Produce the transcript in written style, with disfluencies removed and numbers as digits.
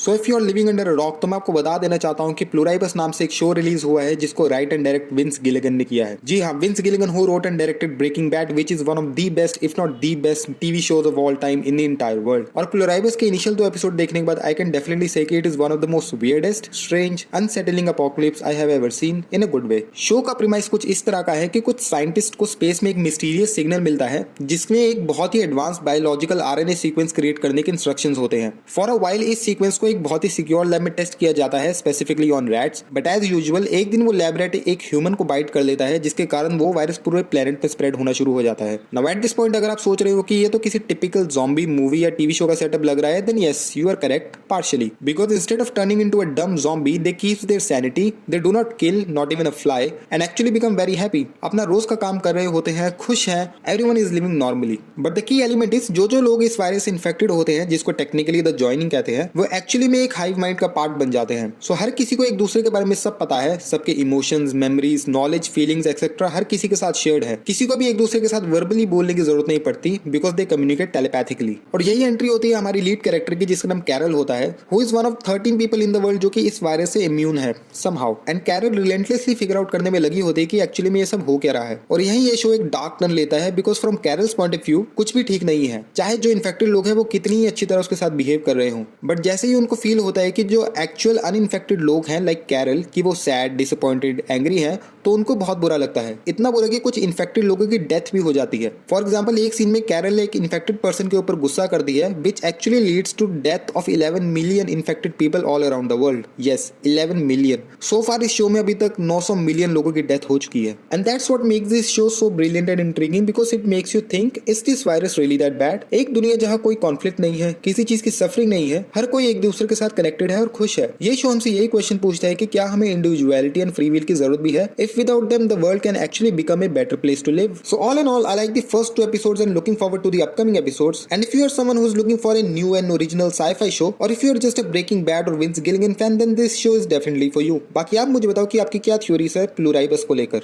So if you are living under a rock तो मैं आपको बता देना चाहता हूँ कि प्लूराइबस नाम से एक शो रिलीज हुआ है जिसको write and direct Vince Gilligan ने किया है। जी हाँ, Vince Gilligan who wrote and directed Breaking Bad which is one of the best if not the best TV shows of all time in the entire world. और Pluribus के initial 2 episode देखने के बाद आई कैन डेफिनेटली से कि it is one of the most weirdest, strange, unsettling apocalypse I have ever seen in a good way. Show का premise कुछ इस तरह का है कि कुछ साइंटिस्ट को स्पेस में एक मिस्टीरियस सिग्नल मिलता है जिसमें एक बहुत ही advance biological RNA sequence create करने के इंस्ट्रक्शंस होते हैं। फॉर अ वाइल इस सीक्वेंस को एक बहुत ही सिक्योर लैब में टेस्ट किया जाता है, specifically on rats, but as usual एक दिन वो लैब रैट एक ह्यूमन को बाइट कर लेता है जिसके कारण वो वायरस पूरे प्लेनेट पे स्प्रेड होना शुरू हो जाता है। नाउ एट दिस पॉइंट अगर आप सोच रहे हो कि ये तो किसी टिपिकल ज़ॉम्बी मूवी या टीवी शो का सेटअप लग रहा है, then yes you are correct partially, because instead of turning into a dumb zombie they keeps their sanity, they do not kill not even a fly and actually become very happy. अपना रोज का काम कर रहे होते हैं, खुश हैं, everyone is living normally. But the key element is जो लोग इस वायरस से इन्फेक्टेड होते हैं, जिसको टेक्निकली द जॉइनिंग कहते हैं, वो एक्चुअली में एक हाइव माइंड का पार्ट बन जाते हैं। सो हर किसी को एक दूसरे के बारे में सब पता है, सबके emotions, memories, knowledge, feelings etcetera हर किसी के साथ शेयर्ड है। किसी को भी एक दूसरे के साथ वर्बली बोलने की जरूरत नहीं पड़ती बिकॉज दे कम्युनिकेट टेलीपैथिकली। और यही एंट्री होती है हमारी लीड कैरेक्टर की जिसका नाम कैरल होता है, who is one of 13 people in the world जो कि इस वायरस से इम्यून है somehow. And Carol relentlessly figure out करने में लगी होती है कि एक्चुअली में ये सब हो क्या रहा है। और यही ये शो एक डार्क टर्न लेता है because from carols point of view कुछ भी ठीक नहीं है, चाहे जो इन्फेक्टेड लोग हैं वो कितनी ही अच्छी तरह उसके साथ बिहेव कर रहे हों। बट जैसे ही उनको फील होता है कि जो एक्चुअल अनइन्फेक्टेड लोग हैं लाइक कैरल कि वो सैड, डिसअपॉइंटेड, एंग्री हैं, तो उनको बहुत बुरा लगता है। इतना बुरा कि कुछ इन्फेक्टेड लोगों की डेथ भी हो जाती है। फॉर एग्जाम्पल एक सीन में कैरल ने एक इन्फेक्टेड पर्सन के ऊपर गुस्सा कर दिया है which actually leads to death of 11 million infected people all around the world. Yes 11 million. So far इस शो में अभी तक 900 मिलियन लोगों की डेथ हो चुकी है। And that's what makes this show so brilliant and intriguing because it makes you think is this virus really that bad. एक दुनिया जहां कोई कॉन्फ्लिक्ट नहीं है, किसी चीज की सफरिंग नहीं है, हर कोई एक दूसरे के साथ कनेक्टेड है और खुश है। ये शो हमसे यही क्वेश्चन पूछता है कि क्या हमें इंडिविजुअलिटी एंड फ्री विल की जरूरत भी है? If without them the world can actually become a better place to live. So all in all, I like the first 2 episodes and looking forward to the upcoming episodes. And if you are someone who is looking for a new and original sci-fi show, or if you are just a Breaking Bad or Vince Gilligan fan, then this show is definitely for you. बाकी आप मुझे बताओ कि आपकी क्या theories है प्लूराइबस को लेकर।